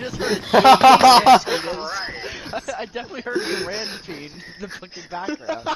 just heard a I definitely heard a grand feed in the fucking background.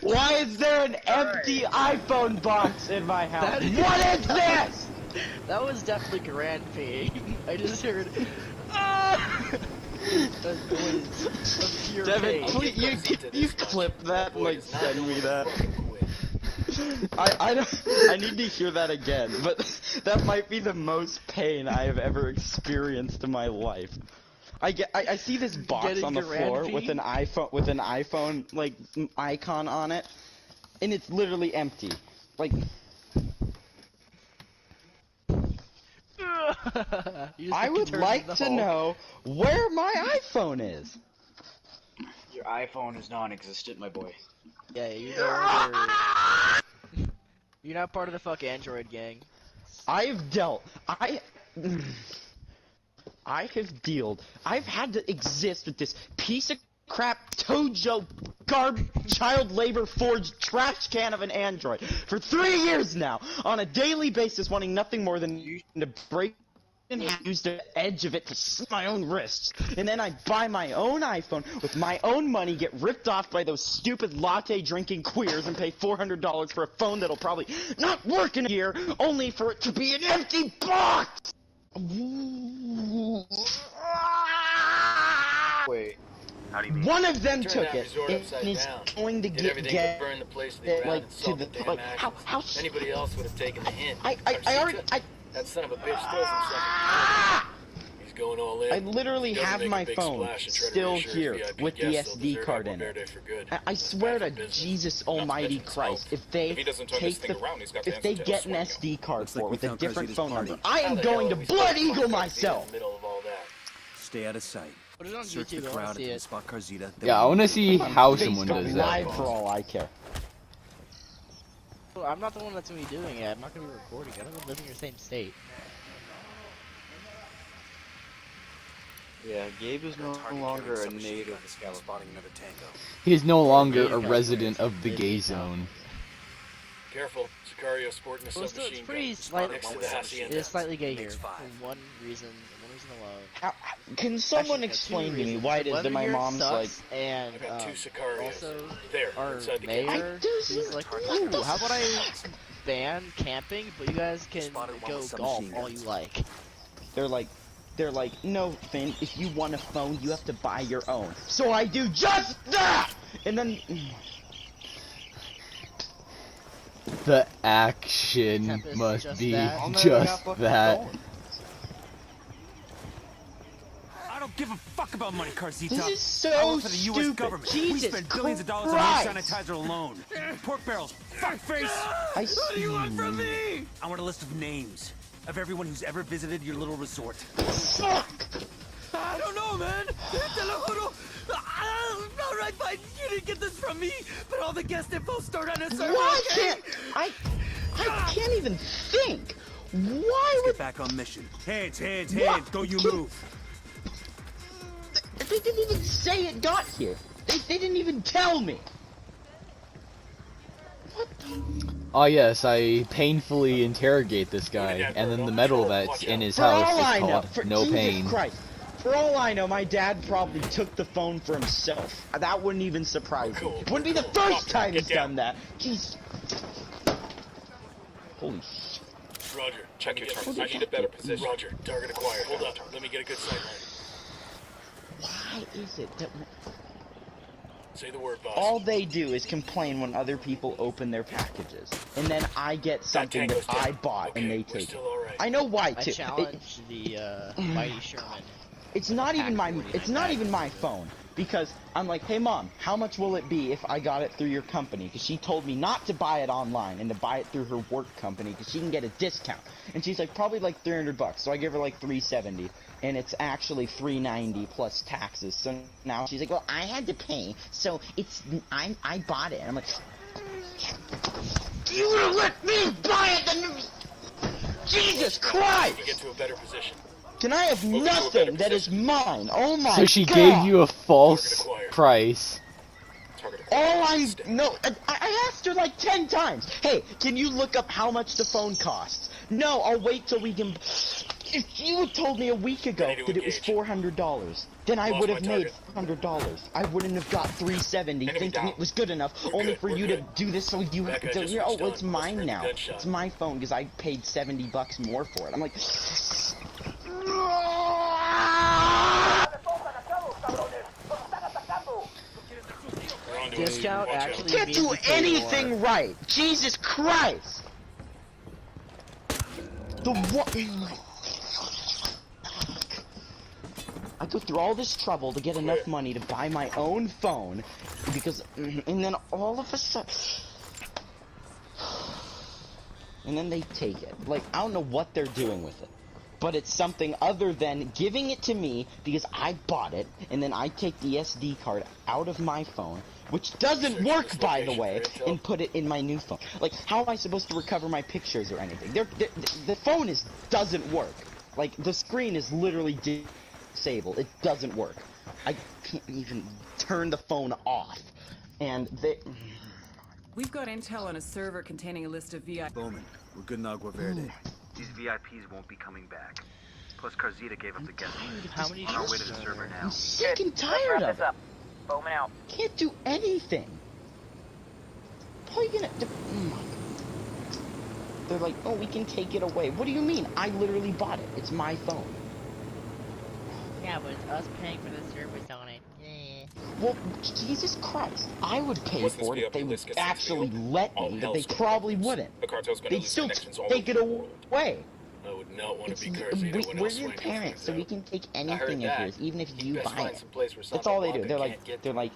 Why is there an empty iPhone box in my house? What is this? That was definitely grand feed. I just heard. A noise of pure Devin, pain. please, you clip that and like send me that. I need to hear that again, but that might be the most pain I have ever experienced in my life. I see this box on the floor with an iPhone like icon on it, and it's literally empty. Like I would like to know where my iPhone is. Your iPhone is non-existent, my boy. Yeah, you're not part of the fuck Android gang. I've had to exist with this piece of crap Tojo child labor forged trash can of an Android for 3 years now, on a daily basis, wanting nothing more than to break and use the edge of it to slit my own wrists, and then I buy my own iPhone with my own money, get ripped off by those stupid latte drinking queers, and pay $400 for a phone that'll probably not work in a year, only for it to be an empty box. Wait. How do you mean? One of them took it, and he's going to get burn the place to the ground and solve the damn actions. Anybody else would have taken the hint. That son of a bitch throws himself. He's going all in. I literally have my phone still here with the SD card in it. I swear to Jesus Almighty Christ, if they get an SD card for it with a different phone number, I am going to Blood Eagle myself. Stay out of sight. Put it on Search YouTube, the I wanna crowd see and it. spot Carzita. Yeah, I want to see how someone does Live that. for all I care. Well, I'm not the one that's gonna be doing it. I'm not gonna be recording it. I don't live in your same state. Yeah, Gabe is no longer a native. Spotting another tango. He is no longer a resident of the gay zone. Careful, Sicario sporting a submachine It's pretty gun. slightly. Next to the hacienda. It is slightly gay here for one reason alone. Can someone Actually, explain to two me reasons. why it The is that my weather here mom's like? sucks, and I got 2 Sicarios. also There, our inside the mayor camp. is like, ooh, how about I ban camping, but you guys can go golf all you like. They're like, no, Finn, if you want a phone, you have to buy your own. So I do just that! And then... The action Tempest, must just be that. just that. I don't give a fuck about money, Carzita. This is I so work for the US stupid. government. Jesus We spend billions of dollars on Christ. hand sanitizer alone. Pork barrels, fuckface. What do you want from me? I want a list of names of everyone who's ever visited your little resort. Fuck! I don't know, man. Te lo juro. All right, fine. You didn't get this from me, but all the guest info stored on a server. Why okay? can't I can't even think. Why would Get back on mission. Hands, hands, What? hands. Don't you move. they didn't even say it got here? They didn't even tell me. What the? Oh yes, I painfully interrogate this guy, and then the medal that's in his For house all I is know, called for No Jesus Pain. Christ. For all I know, my dad probably took the phone for himself. That wouldn't even surprise me. It wouldn't be the first time he's done that. Jeez. Holy shit. Roger, check your target. I need a better position. Roger, target acquired. Hold up, let me get a good sight line. Why is it that Say the word, boss. all they do is complain when other people open their packages, and then I get something that I bought and they take it? I know why I too. challenge the Mighty Sherman. It's not even my phone, because I'm like, hey mom, how much will it be if I got it through your company? Because she told me not to buy it online and to buy it through her work company because she can get a discount. And she's like, probably like $300. So I give her like $370, and it's actually $390 plus taxes. So now she's like, well, I had to pay, so I bought it. And I'm like, you would have let me buy it then. Jesus Christ! Get to a better position. Can I have nothing that is mine? Oh my god! So she gave you a false price. I asked her like 10 times. Hey, can you look up how much the phone costs? No, I'll wait till we can. If you had told me a week ago that it was $400, then I would have made $400. I wouldn't have got $370 thinking it was good enough, only for you to do this so you have to, oh, well, it's mine now. It's my phone because I paid $70 more for it. I'm like... Discount actually Can't means do you pay anything more. right! Jesus Christ! The what? I go through all this trouble to get enough money to buy my own phone, because, and then all of a sudden, and then they take it. Like, I don't know what they're doing with it, but it's something other than giving it to me because I bought it, and then I take the SD card out of my phone, which doesn't work, by the way, and put it in my new phone. Like, how am I supposed to recover my pictures or anything? The phone doesn't work. Like, the screen is literally disabled. It doesn't work. I can't even turn the phone off. And they... We've got intel on a server containing a list of VIP. Bowman, we're good in Agua Verde. These VIPs won't be coming back. Plus, Carzita gave up the guest list. How many On our way to the server now. I'm sick and tired of it. Bowman out. Can't do anything. How are you gonna... Oh my God. They're like, oh, we can take it away. What do you mean? I literally bought it. It's my phone. Yeah, but it's us paying for the service on it. Well, Jesus Christ. I would pay for it if they would actually let me, but they probably wouldn't. They'd still take it away. I would not want to be Carzita when We're your parents, so we can take anything of yours, even if you buy it. That's That's all they do. They're like,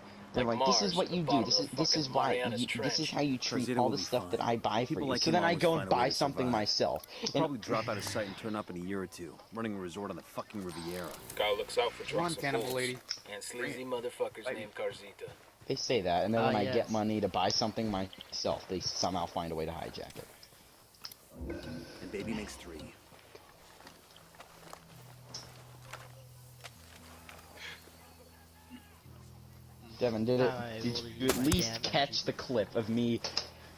this is what you do. This is why. This is how you treat all the stuff that I buy for you. So then I go and buy something myself. He'll probably drop out of sight and turn up in a year or two, running a resort on the fucking Riviera. Guy looks out for drunks and cannibal fools. lady. And sleazy motherfuckers named Carzita. They say that, and then when I yes. get money to buy something myself, they somehow find a way to hijack it. And baby makes 3. Devin, did you at least catch the clip of me?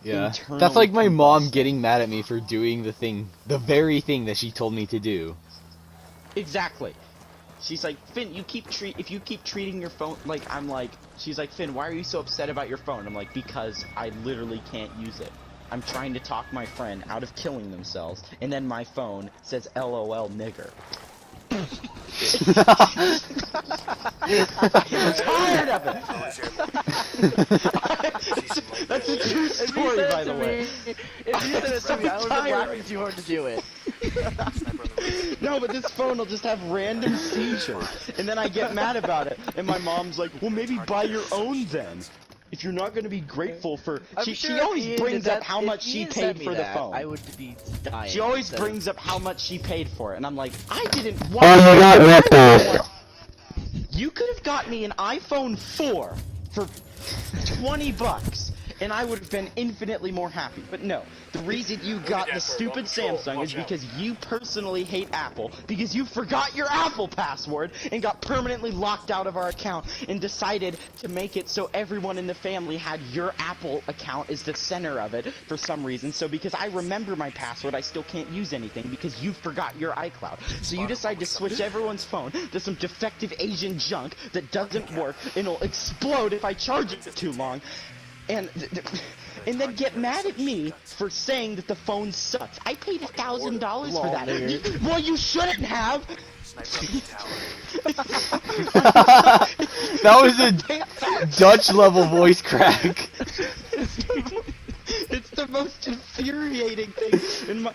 Yeah. internally That's like my mom combusting? getting mad at me for doing the very thing that she told me to do. Exactly. She's like, Finn, if you keep treating your phone like I'm like, she's like, Finn, why are you so upset about your phone? I'm like, because I literally can't use it. I'm trying to talk my friend out of killing themselves, and then my phone says LOL nigger. I'm tired of it. That's a true story, by the way. If you said it to me, I would have been laughing too hard to do it. No, but this phone will just have random seizures, and then I get mad about it, and my mom's like, well, maybe buy your own then. If you're not going to be grateful for... She always brings up how much she paid for the phone. I would be dying. She always brings up how much she paid for it, and I'm like, I didn't want You could have got me an iPhone 4 for $20, and I would have been infinitely more happy. But no, the reason you got the stupid Samsung is because you personally hate Apple, because you forgot your Apple password and got permanently locked out of our account and decided to make it so everyone in the family had your Apple account as the center of it for some reason. So because I remember my password, I still can't use anything because you forgot your iCloud. So you decide to switch everyone's phone to some defective Asian junk that doesn't work and will explode if I charge it too long. And then get mad at me for saying that the phone sucks. I paid $1,000 for that. Well, you shouldn't have. That was a Dutch level voice crack. It's the most infuriating thing in my...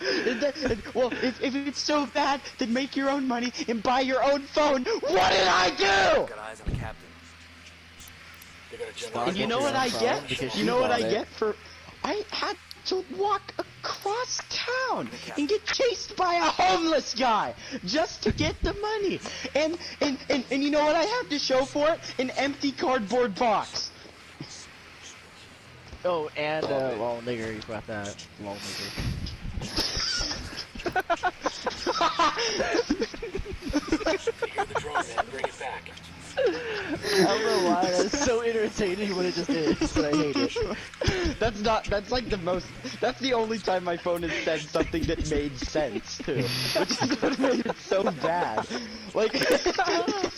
well, if it's so bad, then make your own money and buy your own phone. What did I do? Got eyes on the captain. And you know what I get? You know what I get for... I had to walk across town and get chased by a homeless guy just to get the money. And you know what I have to show for it? An empty cardboard box. Oh, and long nigger, you forgot that. Long nigger. You're the drone man, bring it back. I don't know why, that's so entertaining when it just is, but I hate it. That's like the most, that's the only time my phone has said something that made sense, too. Which is what made it so bad. Like,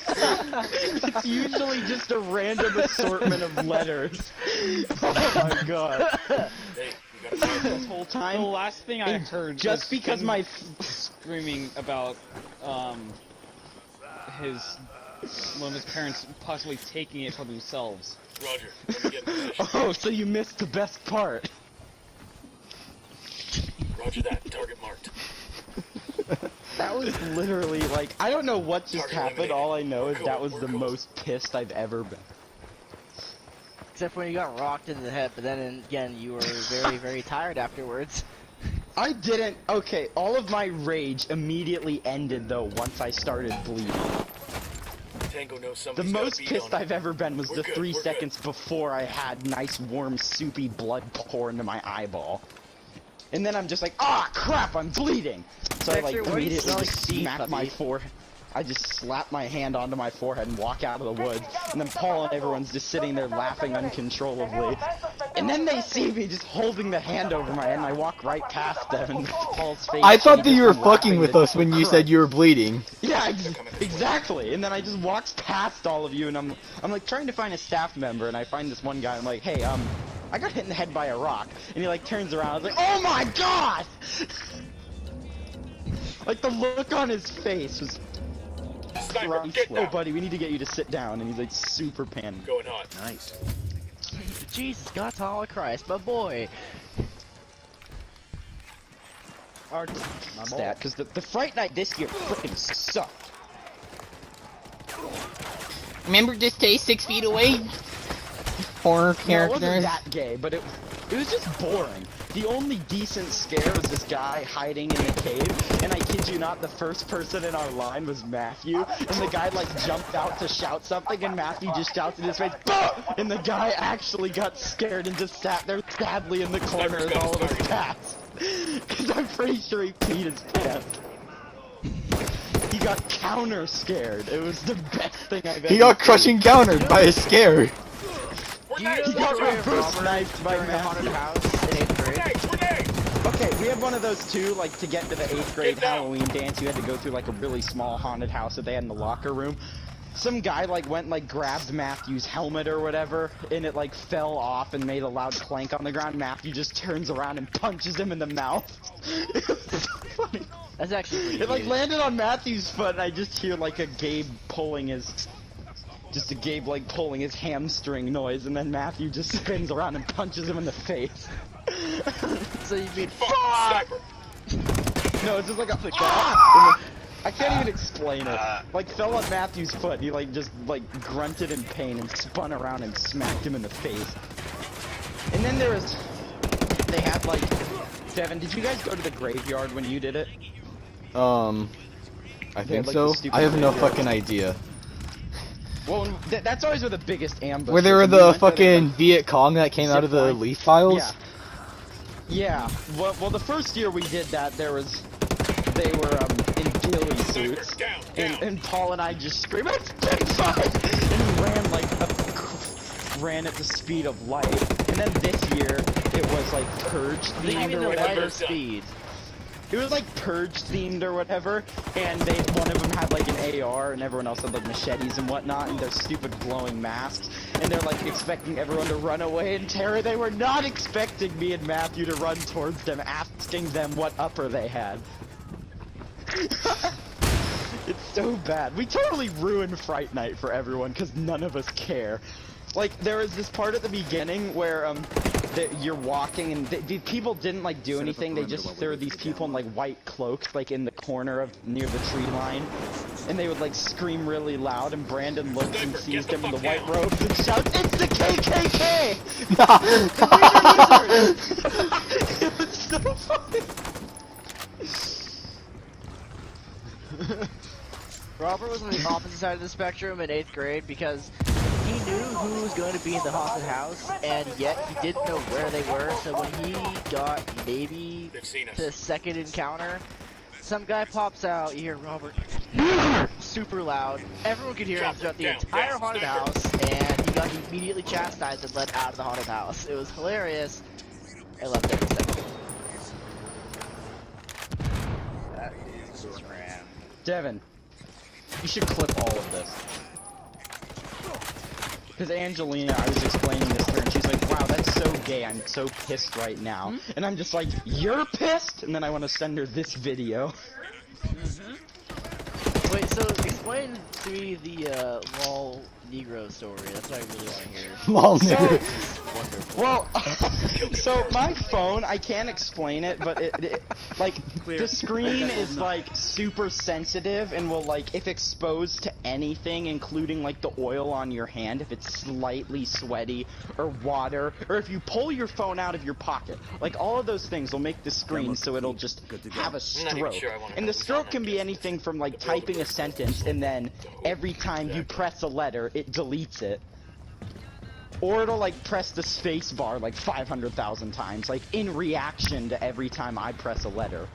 it's usually just a random assortment of letters. Oh my god. Hey, you gotta This whole time, The last thing I heard just was because him my screaming about one of his parents possibly taking it for themselves. Roger, let me get in position. Oh, so you missed the best part. Roger that, target marked. That was literally like, I don't know what just Target happened, eliminated. all I know is We're that cool, was we're the cool. most pissed I've ever been. Except when you got rocked in the head, but then again, you were very, very tired afterwards. I didn't, okay, all of my rage immediately ended though once I started bleeding. Tango knows The somebody's got a most beat pissed on I've ever been was We're the good, 3 we're seconds before I had nice warm soupy blood pour into my eyeball. And then I'm just like, ah crap, I'm bleeding! So I like Dexter, why do you immediately smell like just feet, smack my puppy? forehead. I just slap my hand onto my forehead and walk out of the woods. And then Paul and everyone's just sitting there laughing uncontrollably. And then they see me just holding the hand over my head and I walk right past them and Paul's face I thought that changes you were from fucking laughing with to us when you crying. said you were bleeding. Yeah, exactly. And then I just walked past all of you, and I'm like trying to find a staff member, and I find this one guy. I'm like, hey, I got hit in the head by a rock, and he like turns around. I was like, oh my god! Like the look on his face was. Sniper, get Oh, down. buddy, we need to get you to sit down, and he's like super panicked. Going hot. Nice. Jesus, God's hollow Christ, my boy. Our stat, because the Fright Night this year freaking sucked. Remember to stay 6 feet away? Horror No, it wasn't that gay, but it was just boring. The only decent scare was this guy hiding in the cave, and I kid you not, the first person in our line was Matthew, and the guy like jumped out to shout something, and Matthew just shouts in his face, "Bah!" And the guy actually got scared and just sat there sadly in the corner as all of us passed. Because I'm pretty sure he peed his pants. He got counter scared. It was the best thing I've ever He got seen. crushing countered by a scare. Do you know He got the story of reverse Robert knifed by during a haunted Matthew. house in 8th grade? Okay, we had one of those too, like to get to the 8th grade Get down. Halloween dance, you had to go through like a really small haunted house that they had in the locker room. Some guy like went and like grabbed Matthew's helmet or whatever, and it like fell off and made a loud clank on the ground. Matthew just turns around and punches him in the mouth. It was so funny. That's actually pretty It like cute. landed on Matthew's foot, and I just hear like a Gabe pulling his hamstring noise, and then Matthew just spins around and punches him in the face. So you mean Sniper. No, it's just like a I can't even explain it. Like fell on Matthew's foot, and he like just like grunted in pain and spun around and smacked him in the face. And then they had like, Devin, did you guys go to the graveyard when you did it? I They think had, like, so. the stupid I have no graveyard. fucking idea. Well, that's always where the biggest ambush. Where there were is. We the went there, fucking Viet Cong that came out of the Zipline. leaf files? Yeah. Well, the first year we did that, they were in ghillie suits, Down. and Paul and I just screamed, "It's big fight!" and ran at the speed of light. And then this year, it was like Purge They themed gave or the whatever. lighter speed. It was like Purge themed or whatever, and one of them had like an AR, and everyone else had like machetes and whatnot, and their stupid glowing masks, and they're like expecting everyone to run away in terror. They were not expecting me and Matthew to run towards them, asking them what upper they had. It's so bad. We totally ruined Fright Night for everyone because none of us care. Like, there was this part at the beginning where, you're walking and the people didn't like do anything. They just threw these people in like white cloaks like in the corner of near the tree line, and they would like scream really loud, and Brandon looks and sees them in the white robes and shouts, "It's the KKK!" It was so funny. Robert was on the opposite side of the spectrum in 8th grade because he knew who was going to be in the haunted house, and yet he didn't know where they were. So when he got maybe They've seen us. the second encounter, some guy pops out. You hear Robert super loud. Everyone could hear him throughout the entire haunted house, and he got immediately chastised and let out of the haunted house. It was hilarious. I left every second. That is ram. Devin, you should clip all of this. Because Angelina, I was explaining this to her, and she's like, wow, that's so gay, I'm so pissed right now. And I'm just like, you're pissed? And then I want to send her this video. Wait, so explain to me the lol Negro story. That's what I really want to hear. Lol So, Wonderful. well, so my phone, I can't explain it, but it like, the screen is like super sensitive and will like, if exposed to anything, including like the oil on your hand, if it's slightly sweaty, or water, or if you pull your phone out of your pocket, like all of those things will make the screen so it'll just have a stroke. And the stroke can be anything from like typing a sentence and then every time you press a letter, it deletes it. Or it'll like press the space bar like 500,000 times, like in reaction to every time I press a letter.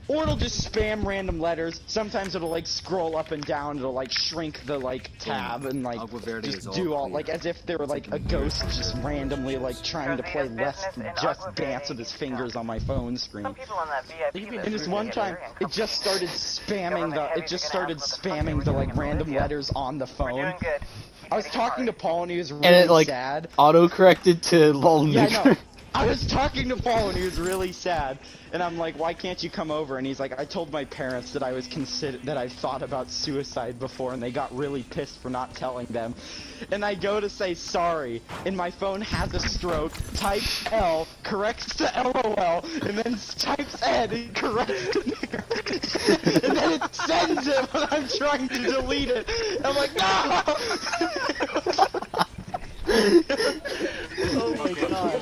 Or it'll just spam random letters. Sometimes it'll like scroll up and down, it'll like shrink the like tab and like just do all like as if they were like a ghost just randomly like trying to play Just Dance with his fingers on my phone screen. And this one time it just started spamming the like random letters on the phone. I was talking to Paul and he was really And it like sad. auto-corrected to lol Yeah, I nigger. know. I was talking to Paul and he was really sad, and I'm like, why can't you come over? And he's like, I told my parents that I thought about suicide before, and they got really pissed for not telling them. And I go to say sorry, and my phone has a stroke, types L, corrects to LOL, and then types N and corrects to nigger. And then it sends it when I'm trying to delete it. And I'm like, no! Oh my god.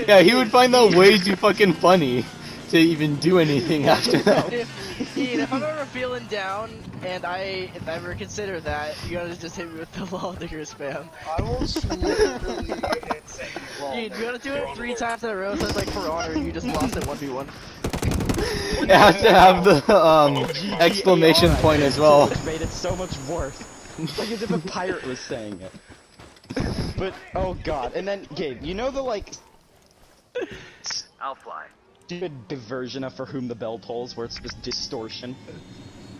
Yeah, he would find that way too fucking funny to even do anything after that. If I'm ever feeling down and if I ever consider that, you gotta just hit me with the lol nigger spam. I will literally hit say lol. Dude, you gotta do it 3 times in a row, so it's like For Honor, and you just lost it 1v1. It has to have the exclamation point as well. Which made it so much worse. It's like as if a pirate was saying it. But, oh god. And then, Gabe, you know the, like, I'll fly. stupid version of For Whom the Bell Tolls, where it's just distortion?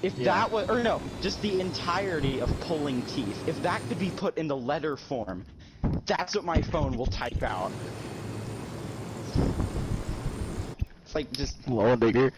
If that was, or no, just the entirety of pulling teeth, if that could be put into letter form, that's what my phone will type out. It's like, just... Lol nigger.